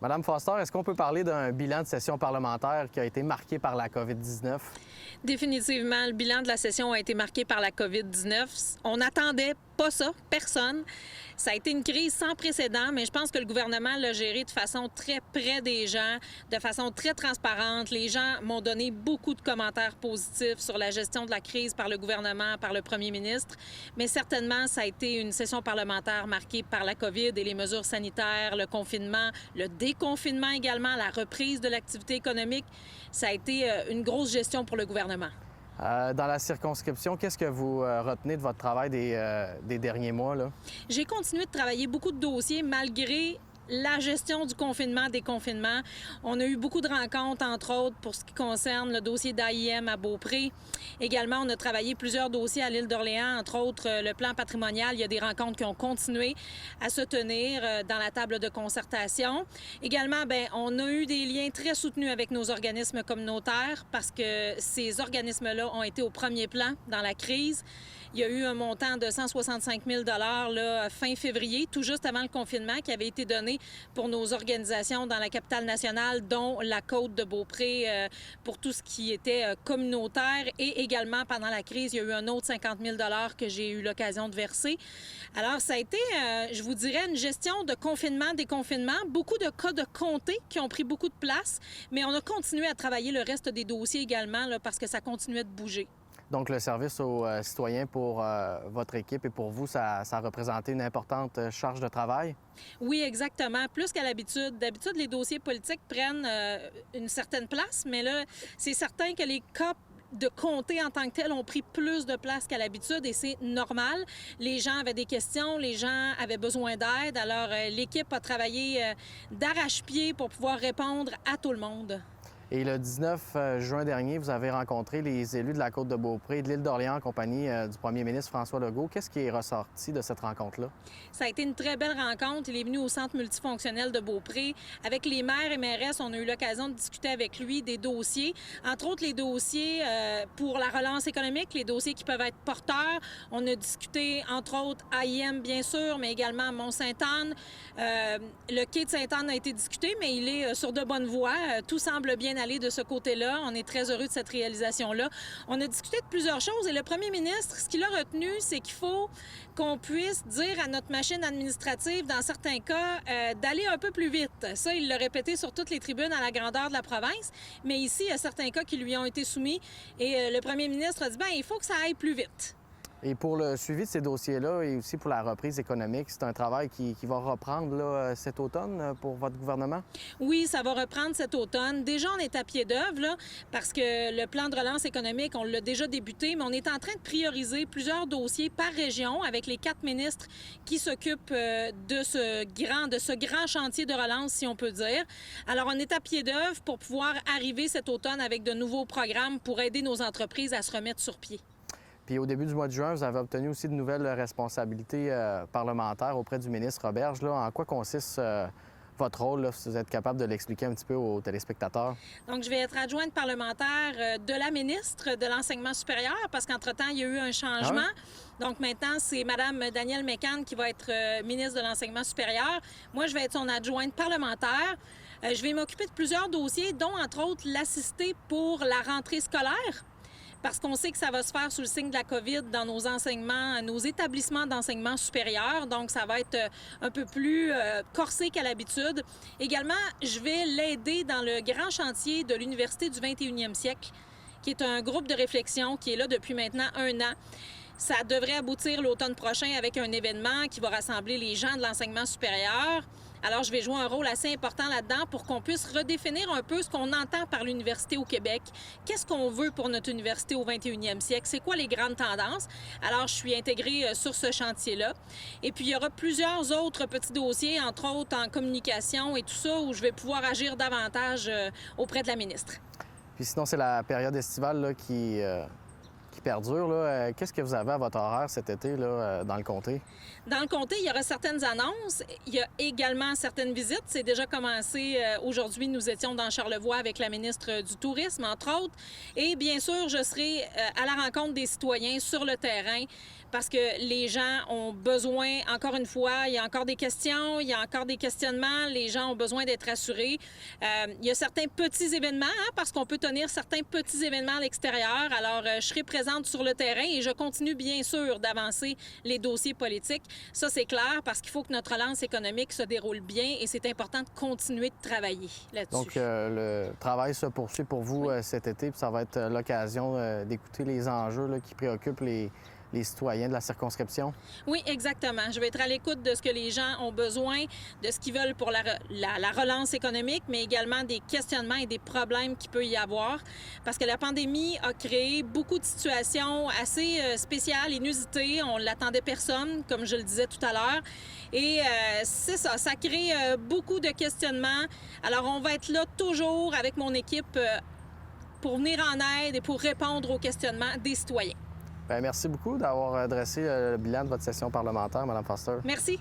Madame Foster, est-ce qu'on peut parler d'un bilan de session parlementaire qui a été marqué par la COVID-19? Définitivement, le bilan de la session a été marqué par la COVID-19. On n'attendait pas ça, personne. Ça a été une crise sans précédent, mais je pense que le gouvernement l'a géré de façon très près des gens, de façon très transparente. Les gens m'ont donné beaucoup de commentaires positifs sur la gestion de la crise par le gouvernement, par le premier ministre. Mais certainement, ça a été une session parlementaire marquée par la COVID et les mesures sanitaires, le confinement, le déconfinement également, la reprise de l'activité économique. Ça a été une grosse gestion pour le gouvernement. Dans la circonscription, qu'est-ce que vous retenez de votre travail des derniers mois, là? J'ai continué de travailler beaucoup de dossiers malgré la gestion du confinement, déconfinement. On a eu beaucoup de rencontres, entre autres, pour ce qui concerne le dossier d'AIM à Beaupré. Également, on a travaillé plusieurs dossiers à l'île d'Orléans, entre autres le plan patrimonial. Il y a des rencontres qui ont continué à se tenir dans la table de concertation. Également, on a eu des liens très soutenus avec nos organismes communautaires parce que ces organismes-là ont été au premier plan dans la crise. Il y a eu un montant de 165 000 là, fin février, tout juste avant le confinement, qui avait été donné pour nos organisations dans la capitale nationale, dont la Côte de Beaupré, pour tout ce qui était communautaire. Et également, pendant la crise, il y a eu un autre 50 000 que j'ai eu l'occasion de verser. Alors, ça a été, je vous dirais, une gestion de confinement, déconfinement, beaucoup de cas de comté qui ont pris beaucoup de place, mais on a continué à travailler le reste des dossiers également là, parce que ça continuait de bouger. Donc, le service aux citoyens pour votre équipe et pour vous, ça a représenté une importante charge de travail? Oui, exactement. Plus qu'à l'habitude. D'habitude, les dossiers politiques prennent une certaine place, mais là, c'est certain que les cas de comté en tant que tel ont pris plus de place qu'à l'habitude et c'est normal. Les gens avaient des questions, les gens avaient besoin d'aide. Alors, l'équipe a travaillé d'arrache-pied pour pouvoir répondre à tout le monde. Et le 19 juin dernier, vous avez rencontré les élus de la Côte de Beaupré et de l'île d'Orléans en compagnie du premier ministre François Legault. Qu'est-ce qui est ressorti de cette rencontre-là? Ça a été une très belle rencontre. Il est venu au centre multifonctionnel de Beaupré. Avec les maires et mairesses, on a eu l'occasion de discuter avec lui des dossiers, entre autres les dossiers pour la relance économique, les dossiers qui peuvent être porteurs. On a discuté, entre autres, AIM, bien sûr, mais également Mont-Sainte-Anne. Le quai de Sainte-Anne a été discuté, mais il est sur de bonnes voies. Tout semble bien aller de ce côté-là. On est très heureux de cette réalisation-là. On a discuté de plusieurs choses et le premier ministre, ce qu'il a retenu, c'est qu'il faut qu'on puisse dire à notre machine administrative, dans certains cas, d'aller un peu plus vite. Ça, il l'a répété sur toutes les tribunes à la grandeur de la province, mais ici, il y a certains cas qui lui ont été soumis et le premier ministre a dit, il faut que ça aille plus vite. Et pour le suivi de ces dossiers-là et aussi pour la reprise économique, c'est un travail qui va reprendre là, cet automne pour votre gouvernement? Oui, ça va reprendre cet automne. Déjà, on est à pied d'œuvre là, parce que le plan de relance économique, on l'a déjà débuté, mais on est en train de prioriser plusieurs dossiers par région avec les 4 ministres qui s'occupent de ce grand chantier de relance, si on peut dire. Alors, on est à pied d'œuvre pour pouvoir arriver cet automne avec de nouveaux programmes pour aider nos entreprises à se remettre sur pied. Puis au début du mois de juin, vous avez obtenu aussi de nouvelles responsabilités parlementaires auprès du ministre Roberge. Là, en quoi consiste votre rôle, là, si vous êtes capable de l'expliquer un petit peu aux téléspectateurs? Donc, je vais être adjointe parlementaire de la ministre de l'Enseignement supérieur parce qu'entre-temps, il y a eu un changement. Ah ouais? Donc, maintenant, c'est Mme Danielle Mécan qui va être ministre de l'Enseignement supérieur. Moi, je vais être son adjointe parlementaire. Je vais m'occuper de plusieurs dossiers, dont, entre autres, l'assister pour la rentrée scolaire. Parce qu'on sait que ça va se faire sous le signe de la COVID dans nos enseignements, nos établissements d'enseignement supérieur. Donc, ça va être un peu plus corsé qu'à l'habitude. Également, je vais l'aider dans le grand chantier de l'Université du 21e siècle, qui est un groupe de réflexion qui est là depuis maintenant 1 an. Ça devrait aboutir l'automne prochain avec un événement qui va rassembler les gens de l'enseignement supérieur. Alors, je vais jouer un rôle assez important là-dedans pour qu'on puisse redéfinir un peu ce qu'on entend par l'université au Québec. Qu'est-ce qu'on veut pour notre université au 21e siècle? C'est quoi les grandes tendances? Alors, je suis intégrée sur ce chantier-là. Et puis, il y aura plusieurs autres petits dossiers, entre autres en communication et tout ça, où je vais pouvoir agir davantage auprès de la ministre. Puis sinon, c'est la période estivale là, qui perdure. Là. Qu'est-ce que vous avez à votre horaire cet été là, dans le comté? Dans le comté, il y aura certaines annonces. Il y a également certaines visites. C'est déjà commencé. Aujourd'hui, nous étions dans Charlevoix avec la ministre du Tourisme, entre autres. Et bien sûr, je serai à la rencontre des citoyens sur le terrain parce que les gens ont besoin, encore une fois, il y a encore des questions, il y a encore des questionnements, les gens ont besoin d'être rassurés. Il y a certains petits événements, parce qu'on peut tenir certains petits événements à l'extérieur. Alors, je serai présente sur le terrain et je continue bien sûr d'avancer les dossiers politiques. Ça, c'est clair, parce qu'il faut que notre relance économique se déroule bien et c'est important de continuer de travailler là-dessus. Donc, le travail se poursuit pour vous cet été, puis ça va être l'occasion d'écouter les enjeux là, qui préoccupent les citoyens de la circonscription? Oui, exactement. Je vais être à l'écoute de ce que les gens ont besoin, de ce qu'ils veulent pour la relance économique, mais également des questionnements et des problèmes qu'il peut y avoir. Parce que la pandémie a créé beaucoup de situations assez spéciales, inusitées. On ne l'attendait personne, comme je le disais tout à l'heure. Et c'est ça, ça crée beaucoup de questionnements. Alors, on va être là toujours avec mon équipe pour venir en aide et pour répondre aux questionnements des citoyens. Bien, merci beaucoup d'avoir dressé le bilan de votre session parlementaire, Mme Foster. Merci.